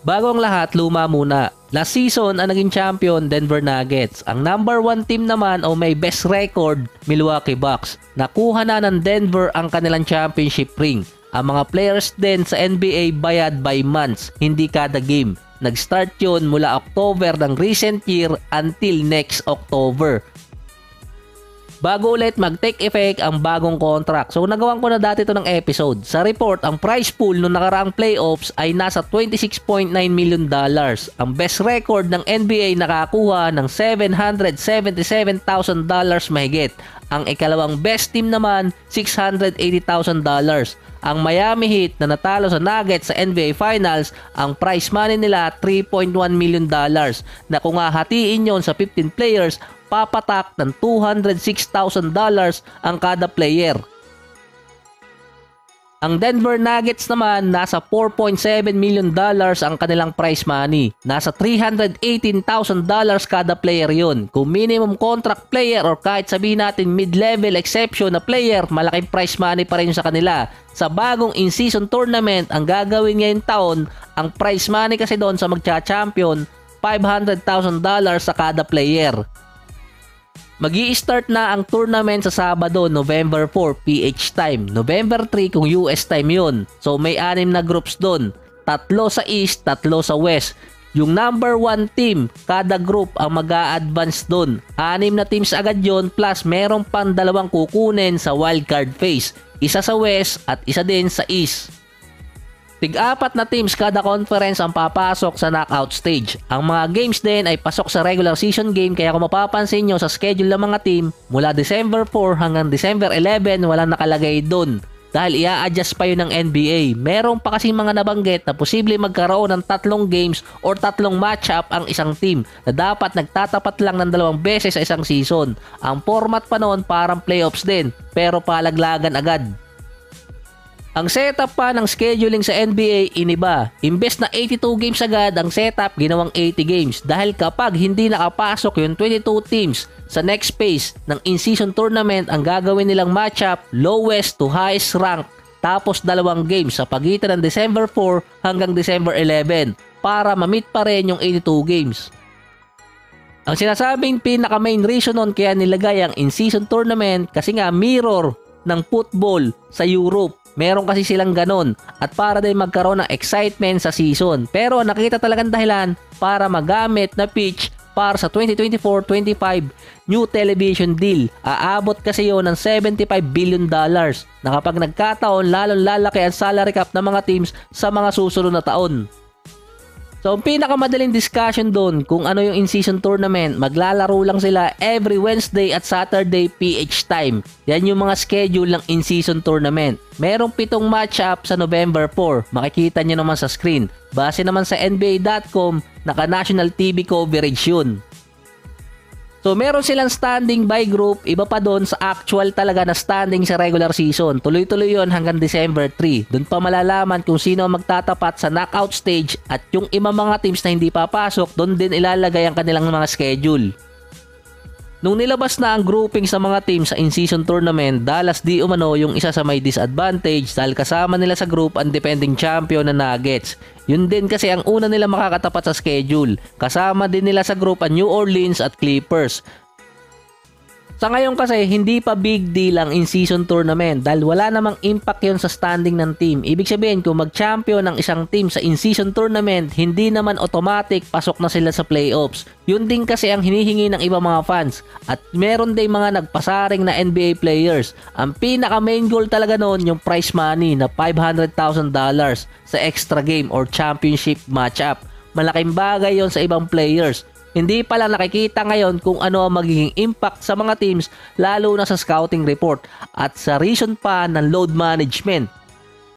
Bago ang lahat, luma muna. Last season, ang naging champion, Denver Nuggets. Ang number 1 team naman o may best record, Milwaukee Bucks. Nakuha na ng Denver ang kanilang championship ring. Ang mga players din sa NBA bayad by months, hindi kada game. Nag-start yun mula October ng recent year until next October. Bago ulit mag-take effect ang bagong contract. So nagawan ko na dati ito ng episode. Sa report, ang prize pool noong nakaraang playoffs ay nasa $26.9 million. Ang best record ng NBA nakakuha ng $777,000 mahigit. Ang ikalawang best team naman, $680,000. Ang Miami Heat na natalo sa Nuggets sa NBA Finals, ang prize money nila $3.1 million na kung hahatiin yon sa 15 players, papatak ng $206,000 ang kada player. Ang Denver Nuggets naman, nasa $4.7 million ang kanilang prize money. Nasa $318,000 kada player yun. Kung minimum contract player or kahit sabihin natin mid-level exception na player, malaking prize money pa rin sa kanila. Sa bagong in-season tournament, ang gagawin ngayong taon, ang prize money kasi doon sa magcha-champion, $500,000 sa kada player. Magi-start na ang tournament sa Sabado, November 4 PH time. November 3 kung US time yun. So may 6 na groups doon. 3 sa East, 3 sa West. Yung number 1 team, kada group ang mag-a-advance doon. 6 na teams agad yon plus merong pang 2 kukunin sa wildcard phase. Isa sa West at isa din sa East. Tig-4 na teams kada conference ang papasok sa knockout stage. Ang mga games din ay pasok sa regular season game kaya kung mapapansin nyo sa schedule ng mga team, mula December 4 hanggang December 11 walang nakalagay doon. Dahil i-adjust pa yun ng NBA. Meron pa kasing mga nabanggit na posible magkaroon ng 3 games or 3 matchup ang isang team na dapat nagtatapat lang ng 2 beses sa isang season. Ang format pa noon parang playoffs din pero palaglagan agad. Ang setup pa ng scheduling sa NBA iniba. Imbes na 82 games agad, ang setup ginawang 80 games dahil kapag hindi nakapasok yung 22 teams sa next phase ng in-season tournament, ang gagawin nilang matchup lowest to highest rank tapos 2 games sa pagitan ng December 4 hanggang December 11 para ma-meet pa rin yung 82 games. Ang sinasabing pinaka main reason nun kaya nilagay ang in-season tournament kasi nga mirror ng football sa Europe. Meron kasi silang ganon at para din magkaroon ng excitement sa season. Pero nakita talagang dahilan para magamit na pitch para sa 2024-25 new television deal. Aabot kasi yun ng $75 billion na kapag nagkataon lalong lalaki ang salary cap ng mga teams sa mga susunod na taon. So, ang pinakamadaling discussion doon kung ano yung in-season tournament, maglalaro lang sila every Wednesday at Saturday PH time. Yan yung mga schedule ng in-season tournament. Merong 7 matchup sa November 4. Makikita nyo naman sa screen. Base naman sa NBA.com, naka-national TV coverage yun. So, meron silang standing by group, iba pa doon sa actual talaga na standing sa regular season. Tuloy-tuloy yon hanggang December 3. Doon pa malalaman kung sino magtatapat sa knockout stage at yung ibang mga teams na hindi papasok, doon din ilalagay ang kanilang mga schedule. Nung nilabas na ang grouping sa mga teams sa in-season tournament, Dallas di umano yung isa sa may disadvantage dahil kasama nila sa group ang defending champion na Nuggets. Yun din kasi ang una nila makakatapat sa schedule. Kasama din nila sa group ang New Orleans at Clippers. Sa ngayon kasi, hindi pa big deal ang in-season tournament dahil wala namang impact yon sa standing ng team. Ibig sabihin, kung mag-champion ng isang team sa in-season tournament, hindi naman automatic pasok na sila sa playoffs. Yun din kasi ang hinihingi ng ibang mga fans. At meron din mga nagpasaring na NBA players. Ang pinaka main goal talaga noon yung prize money na $500,000 sa extra game or championship matchup. Malaking bagay yon sa ibang players. Hindi pala nakikita ngayon kung ano ang magiging impact sa mga teams lalo na sa scouting report at sa reason pa ng load management.